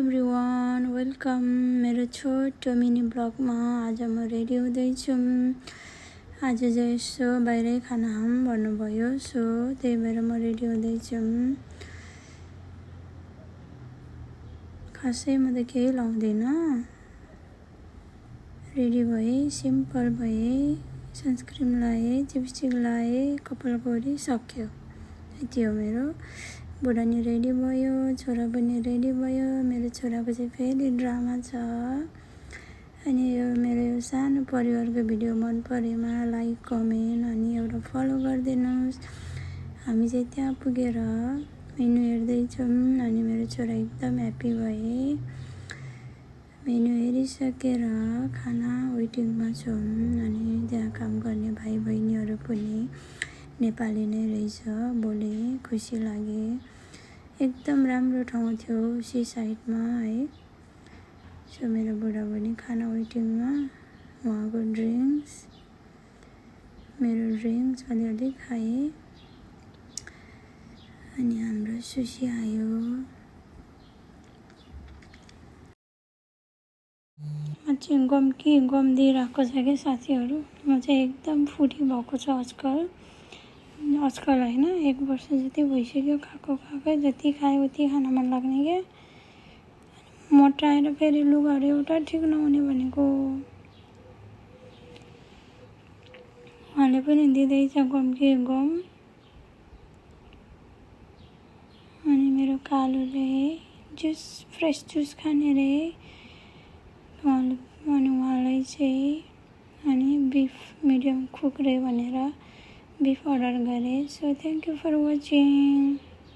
Everyone, welcome मेरो छोटो mini ब्लगमा। आज म रेडी हुँदैछु। आज चाहिँ यसो बाहिरै खाना खाऊँ भन्नुभयो, सो त्यही भएर म रेडी हुँदैछु। खासै म त केही लाउँदिनँ, रेडी भएँ, सिम्पल भएँ, सनस्क्रिम लगाएँ, लिपस्टिक लगाएँ, कपाल गरी सक्यो। यति हो मेरो। बुढा नि रेडी भयो, छोरा पनि रेडी भयो। मेरो छोराको चाहिँ फेरि ड्रामा छ। अनि यो मेरो यो सानो परिवारको भिडियो मन परेमा लाइक, कमेन्ट अनि एउटा फलो गरिदिनुहोस्। हामी चाहिँ त्यहाँ पुगेर मेनु हेर्दैछौँ अनि मेरो छोरा एकदम ह्याप्पी भए। मेनु हेरिसकेर खाना वेटिङमा छौँ। अनि त्यहाँ काम गर्ने भाइ बहिनीहरू पनि नेपाली नै रहेछ, बोले, खुसी लागे। एकदम राम्रो ठाउँ थियो, सी साइडमा है। सो मेरो बुढा पनि खाना वेटिङमा, उहाँको ड्रिङ्क्स, मेरो ड्रिङ्क्स अलिअलि खाएँ। अनि हाम्रो सुसी आयो। म चाहिँ गम दिइरहेको छ क्या साथीहरू। म चाहिँ एकदम फुडी भएको छ आजकल होइन, 1 वर्ष जति भइसक्यो। खाएकै जति खाएँ उति खान मन लाग्ने क्या। मोटाएर फेरि लुगाहरू एउटा ठिक नहुने भनेको। उहाँले पनि दिँदैछ गम। अनि मेरो कालुले फ्रेस जुस खाने रे। उहाँलाई चाहिँ अनि बिफ मिडियम कुक रे भनेर बिफ अर्डर गरेँ। So thank you for watching.